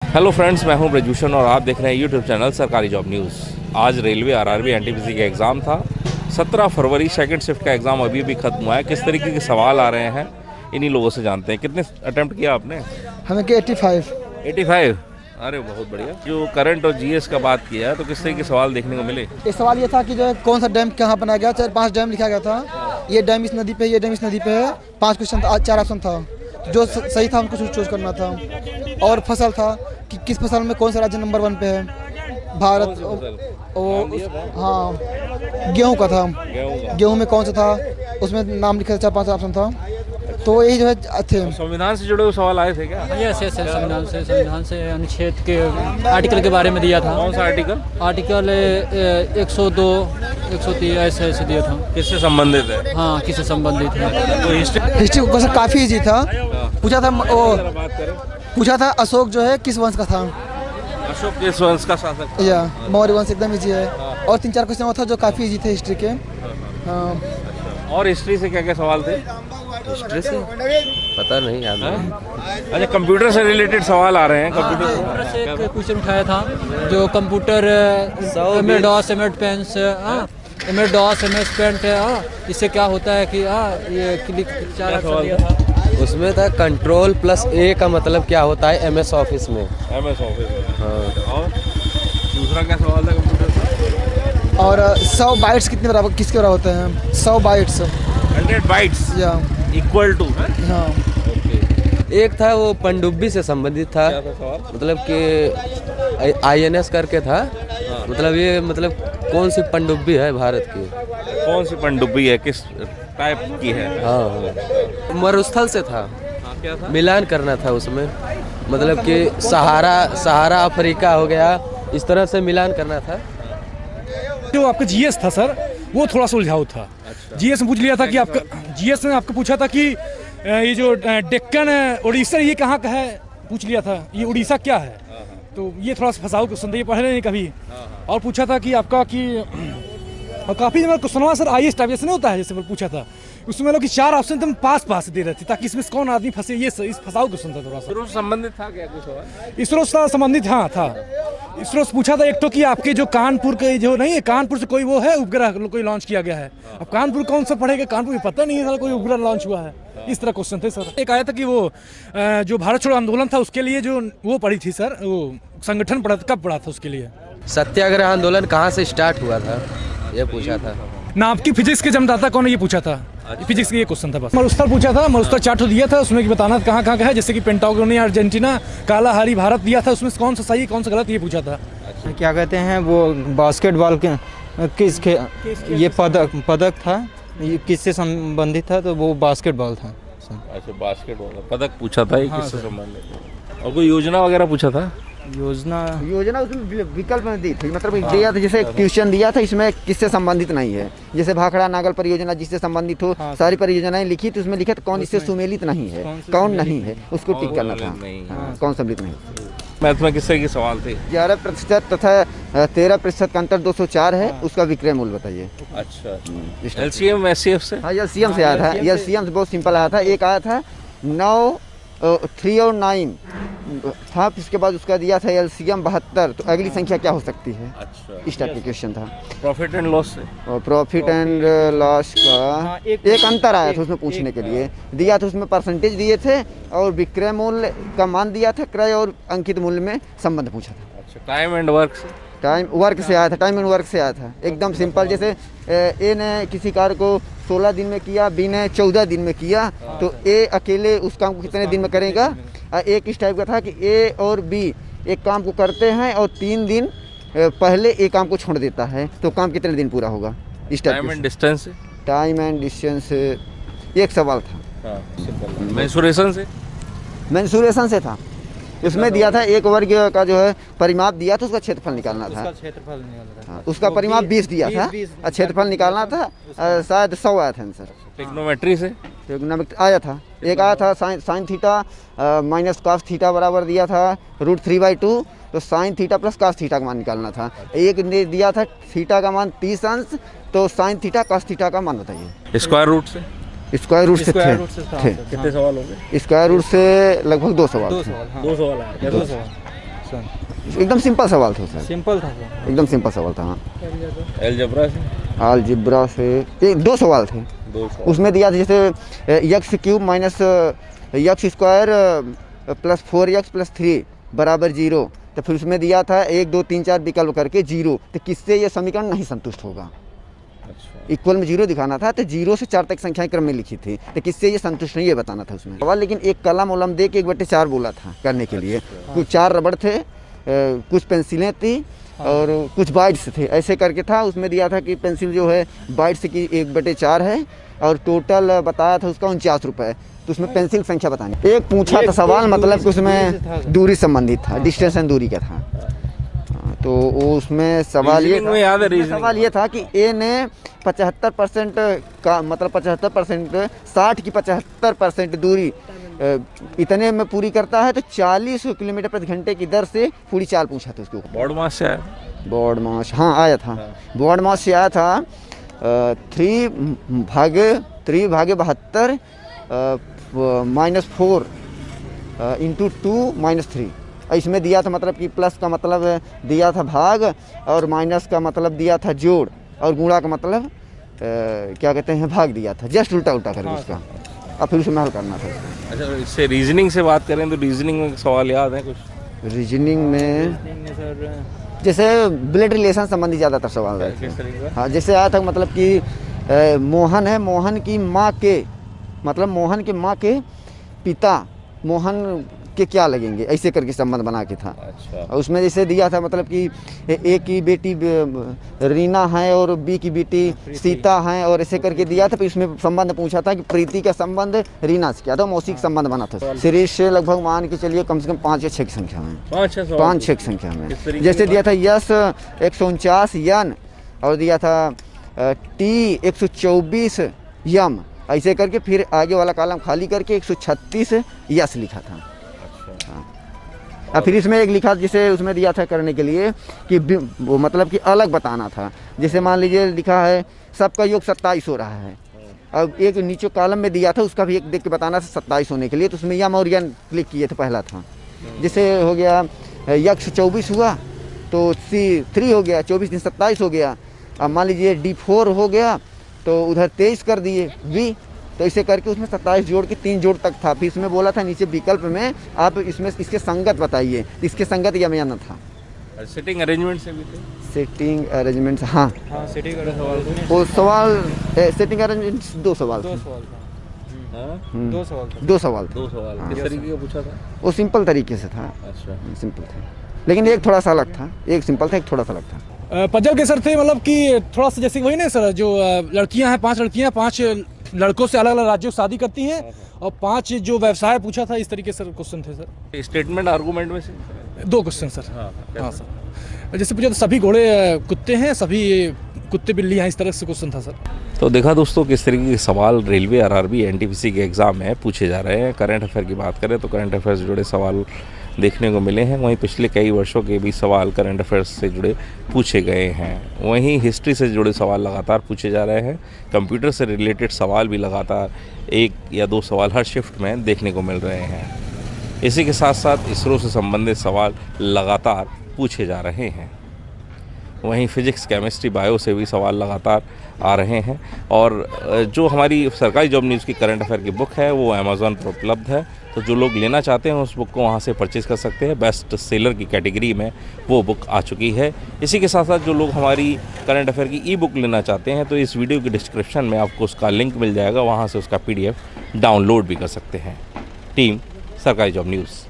Hello friends, मैं हूं ब्रजभूषण और आप देख रहे हैं यूट्यूब चैनल सरकारी जॉब न्यूज़। आज रेलवे आरआरबी एनटीपीसी का एग्ज़ाम था। 17 फरवरी सेकंड शिफ्ट का एग्ज़ाम अभी भी ख़त्म हुआ है। किस तरीके के सवाल आ रहे हैं इन्हीं लोगों से जानते हैं। कितने अटेम्प्ट किया आपने? हमें कि 85। 85। अरे बहुत बढ़िया। जो करंट और जीएस का बात किया है तो किस तरह के सवाल देखने को मिले? एक सवाल ये था कि जो है कौन सा डैम कहाँ बनाया गया। 4-5 डैम लिखा गया था। ये डैम इस नदी पे है, ये डैम इस नदी पे है। 5 क्वेश्चन था, 4 ऑप्शन था। जो सही था हमको चूज करना था। और फसल था कि किस फसल में कौन सा राज्य नंबर 1 पे है। भारत हाँ, गेहूँ का था। गेहूँ में कौन सा था उसमें नाम लिखा था। 4-5 ऑप्शन था। तो यही जो है थे। संविधान से जुड़े हुए सवाल आए थे क्या? यस यस, संविधान से अनुच्छेद के आर्टिकल के बारे में दिया था। कौन सा आर्टिकल? आर्टिकल 102, 103 ऐसे दिया था। किससे संबंधित है? हाँ, किससे संबंधित है? तो हिस्ट्री क्वेश्चन काफ़ी इजी था। पूछा था बात करें, पूछा था अशोक जो है किस वंश का था। अशोक किस वंश का शासक था? या मौर्य वंश एकदम इजी है। और 3-4 क्वेश्चन और था जो काफ़ी इजी थे हिस्ट्री के। हाँ। और हिस्ट्री से क्या क्या सवाल थे? हिस्ट्री से पता नहीं याद नहीं। अच्छा, कंप्यूटर से रिलेटेड सवाल आ रहे हैं। कंप्यूटर से एक क्वेश्चन उठाया था जो कंप्यूटर एमएड डॉस एमएड पेंस एमएड डॉस एमएड पेंट है। इससे क्या होता है कि ये क्लिक 4 ऑप्शन दिया था। उसमें था कंट्रोल प्लस ए का मतलब क्या होता है एमएस ऑफिस में। एमएस ऑफिस में। हाँ। और दूसरा क्या सवाल था कंप्यूटर से? और 100 बाइट्स कितने बराबर किसके बराबर होते हैं? 100 बाइट्स 100 बाइट्स या इक्वल टू। हाँ। एक था वो पनडुब्बी से संबंधित था। क्या था सवाल? मतलब कि आईएनएस करके था। मतलब ये मतलब कौन सी पनडुब्बी है भारत की? कौन सी पनडुब्बी है, किस टाइप की है? हाँ, मरुस्थल से था। क्या था? मिलान करना था उसमें। मतलब कि सहारा अफ्रीका हो गया, इस तरह से मिलान करना था। जो आपका जीएस था सर, वो थोड़ा सुलझाऊ था। जीएस में पूछ लिया था कि आपका जीएस ने आपको पूछा था कि ये जो डेक्कन उड़ीसा ये कहाँ का है, पूछ लिया था ये उड़ीसा क्या है। तो ये थोड़ा सा फंसाऊ क्वेश्चन था, ये पढ़े नहीं कभी। और पूछा था कि आपका कि और काफ़ी जब क्वेश्चन सर आईएएस टाइप जैसे नहीं होता है, जैसे पूछा था उसमें लोग 4 ऑप्शन तुम पास दे रहे थे ताकि इसमें कौन आदमी फंसे। ये इस फंसाऊ क्वेश्चन था थोड़ा सा। इसरो से संबंधित था क्या कुछ सवाल? इसरो से संबंधित हाँ था। इसरो से पूछा था एक तो कि आपके जो कानपुर के जो नहीं है, कानपुर से कोई वो है उपग्रह कोई लॉन्च किया गया है। अब कानपुर कौन सा पढ़ेगा, कानपुर में पता नहीं है कोई उपग्रह लॉन्च हुआ है। इस तरह क्वेश्चन थे सर। एक आया था कि वो जो भारत छोड़ो आंदोलन था उसके लिए जो वो पढ़ी थी सर, वो संगठन कब पढ़ा था उसके लिए। सत्याग्रह आंदोलन कहाँ से स्टार्ट हुआ था ये पूछा था ना। आपकी फिजिक्स के जन्मदाता कौन है ये पूछा था। फिजिक्स का ये क्वेश्चन था बस। मरुस्थल पूछा था, मरुस्थल चार्ट दिया था उसमें कि बताना कहाँ कहाँ का है, जैसे कि पेंटागोनिया अर्जेंटीना, कालाहारी भारत दिया था। उसमें कौन सा सही कौन सा गलत ये पूछा था। क्या कहते हैं वो बास्केटबॉल के किसके ये पदक था, ये किससे संबंधित था? तो वो बास्केटबॉल था। अच्छा, बास्केटबॉल पदक पूछा था, ये किससे संबंधित? और कोई योजना वगैरह पूछा था? योजना उसमें विकल्प में दी थी। मतलब दिया था, जैसे ट्यूशन दिया था, इसमें किससे संबंधित नहीं है। जैसे भाखड़ा नागल परियोजना जिससे संबंधित हो। सारी परियोजनाएं लिखी तो उसमें लिखा था कौन इससे सुमेलित नहीं है, कौन नहीं है, उसको टिक करना था। कौन सम्मिलित नहीं। मैथ में किस तरह के सवाल थे? 11% तथा 13% का अंतर 204 है। उसका विक्रय मूल्य बताइए। अच्छा, एलसीएम एचसीएफ से? हाँ, एलसीएम से आया था। एलसीएम से बहुत सिंपल आया था। एक आया था 9, 3 और 9 था। इसके बाद उसका दिया था एलसीएम 72। तो अगली संख्या क्या हो सकती है? अच्छा, इस टाइप क्वेश्चन था। प्रॉफिट एंड लॉस से? और प्रॉफिट एंड लॉस का एक अंतर आया था उसमें पूछने के लिए दिया था। उसमें परसेंटेज दिए थे और विक्रय मूल्य का मान दिया था। क्रय और अंकित मूल्य में संबंध पूछा था। अच्छा, टाइम एंड वर्क से? टाइम वर्क से आया था। टाइम एंड वर्क से आया था, एकदम सिंपल। जैसे ए ने किसी कार्य को 16 दिन में किया, बी ने 14 दिन में किया, तो ए अकेले उस काम को कितने दिन में करेगा। एक इस टाइप का था कि ए और बी एक काम को करते हैं और 3 दिन पहले एक काम को छोड़ देता है, तो काम कितने दिन पूरा होगा। इस टाइप टाइम एंड डिस्टेंस से? टाइम एंड डिस्टेंस एक सवाल था। मेंसुरेशन से? मेंसुरेशन से था। उसमें दिया था एक वर्ग का जो है परिमाप दिया था, उसका क्षेत्रफल निकालना था। उसका परिमाप 20 दिया था और क्षेत्रफल निकालना था। शायद 100 आया था आंसर। टिग्नोमेट्री से? टिग्नोमेट्री आया था। एक आया था sine theta minus cos theta बराबर दिया था √3/2। तो sine theta plus cos theta का मान निकालना था। एक ने दिया था थीटा का मान 30 अंश, तो साइन थीटा कॉस थीटा का मान बताइए। स्क्वायर रूट से? स्क्वायर रूट से थे। कितने सवाल हो गए? स्क्वायर रूट से लगभग 2 सवाल। 2 सवाल आए। क्वेश्चन? एकदम सिंपल सवाल था सर, सिंपल था सर। एकदम सिंपल सवाल था। हाँ, अलजेब्रा से अलजेब्रा से 2 सवाल थे। 2 सवाल। उसमें दिया था जैसे x cube minus x square plus 4x plus 3 बराबर 0, तो फिर उसमें दिया था 1 2 3 4 विकल्प करके 0, तो किससे ये समीकरण नहीं संतुष्ट होगा। अच्छा, इक्वल में 0 दिखाना था, तो 0 से 4 तक संख्याएं क्रम में लिखी थी, तो किससे ये संतुष्ट नहीं, ये बताना था उसमें सवाल। लेकिन एक कलम उलम दे के 1/4 बोला था करने के लिए। कुछ 4 रबड़ थे, कुछ पेंसिलें थी और कुछ बाइट्स थे, ऐसे करके था। उसमें दिया था कि पेंसिल जो है बाइट्स की 1/4 है और टोटल बताया था उसका 49 रुपये। तो उसमें पेंसिल संख्या बतानी। एक पूछा था सवाल, मतलब कि उसमें दूरी संबंधित था, डिस्टेंस एंड दूरी का था। तो वो उसमें सवाल ये रीजनिंग में याद है, था, रीजनिंग सवाल ये था कि ए ने 75% का मतलब 75% 60 की 75% दूरी इतने में पूरी करता है, तो 40 किलोमीटर प्रति घंटे की दर से पूरी चाल पूछा था उसके ऊपर। बोर्ड मास से आया। बोर्ड मास हाँ आया था। बोर्ड मास से आया था 3 भागे 72 -4 इंटू 2 -3। इसमें दिया था मतलब कि प्लस का मतलब दिया था भाग और माइनस का मतलब दिया था जोड़ और गुणा का मतलब क्या कहते हैं भाग दिया था, जस्ट उल्टा उल्टा करके उसका। अब फिर उसमें हल करना था। अच्छा, इससे रीजनिंग से बात करें तो रीजनिंग में सवाल याद है कुछ? रीजनिंग में जैसे ब्लड रिलेशन संबंधी ज़्यादातर सवाल रहे थे। हाँ, जैसे आया था मतलब कि मोहन है, मोहन की माँ के मतलब मोहन के माँ के पिता मोहन के क्या लगेंगे, ऐसे करके संबंध बना के था। अच्छा, और उसमें जैसे दिया था मतलब कि ए की बेटी रीना है और बी की बेटी सीता है और ऐसे करके दिया था। फिर उसमें संबंध पूछा था कि प्रीति का संबंध रीना से क्या था, मौसी का संबंध बना था। सीरीज से लगभग मान के चलिए कम से कम 5 या 6 की संख्या में, 5-6 की संख्या में। जैसे दिया था यस 149 यन और दिया था टी 124 यम, ऐसे करके फिर आगे वाला कॉलम खाली करके 136 यस लिखा था। फिर इसमें एक लिखा जिसे उसमें दिया था करने के लिए कि वो मतलब कि अलग बताना था। जैसे मान लीजिए लिखा है सबका योग 27 हो रहा है, अब एक नीचे कॉलम में दिया था उसका भी एक देख के बताना था 27 होने के लिए, तो उसमें यम और यन क्लिक किए थे पहला था। जैसे हो गया यक्ष 24 हुआ तो C3 हो गया, 24 दिन 27 हो गया। अब मान लीजिए D4 हो गया तो उधर 23 कर दिए V, तो इसे करके उसमें 27 जोड़ के 3 जोड़ तक था। फिर इसमें बोला था नीचे विकल्प में आप इसमें इसके संगत बताइए, इसके संगत यम या न था। सिटिंग अरेंजमेंट से भी थे। सेटिंग अरेंजमेंट हाँ सिटी का सवाल वो सवाल सेटिंग अरेंजमेंट 2 सवाल थे। 2 सवाल 2 सवाल थे। 2 सवाल किस तरीके का पूछा था? वो सिंपल तरीके से था, अच्छा, सिंपल था, लेकिन एक थोड़ा सा अलग था। एक सिंपल था, एक थोड़ा सा अलग था। पजल के सर थे मतलब कि थोड़ा सा जैसे वही ना सर, जो लड़कियां हैं 5 लड़कियां 5 लड़कों से अलग अलग राज्यों से शादी करती हैं और 5 जो व्यवसाय पूछा था, इस तरीके से क्वेश्चन थे सर। स्टेटमेंट आर्गूमेंट में से 2 क्वेश्चन सर। हाँ सर, जैसे पूछा तो सभी घोड़े कुत्ते हैं, सभी कुत्ते बिल्ली हैं, इस तरह से क्वेश्चन था सर। तो देखा दोस्तों किस तरीके के सवाल रेलवे आरआरबी एनटीपीसी के एग्ज़ाम में पूछे जा रहे हैं। करंट अफेयर की बात करें तो करंट अफेयर से जुड़े सवाल देखने को मिले हैं, वहीं पिछले कई वर्षों के भी सवाल करंट अफेयर्स से जुड़े पूछे गए हैं। वहीं हिस्ट्री से जुड़े सवाल लगातार पूछे जा रहे हैं। कंप्यूटर से रिलेटेड सवाल भी लगातार 1 या 2 सवाल हर शिफ्ट में देखने को मिल रहे हैं। इसी के साथ साथ इसरो से संबंधित सवाल लगातार पूछे जा रहे हैं। वहीं फिजिक्स, केमिस्ट्री, बायो से भी सवाल लगातार आ रहे हैं। और जो हमारी सरकारी जॉब न्यूज़ की करंट अफेयर की बुक है वो अमेज़ॉन पर उपलब्ध है, तो जो लोग लेना चाहते हैं उस बुक को वहाँ से परचेज़ कर सकते हैं। बेस्ट सेलर की कैटेगरी में वो बुक आ चुकी है। इसी के साथ साथ जो लोग हमारी करंट अफेयर की ई-बुक लेना चाहते हैं तो इस वीडियो की डिस्क्रिप्शन में आपको उसका लिंक मिल जाएगा, वहाँ से उसका PDF डाउनलोड भी कर सकते हैं। टीम सरकारी जॉब न्यूज़।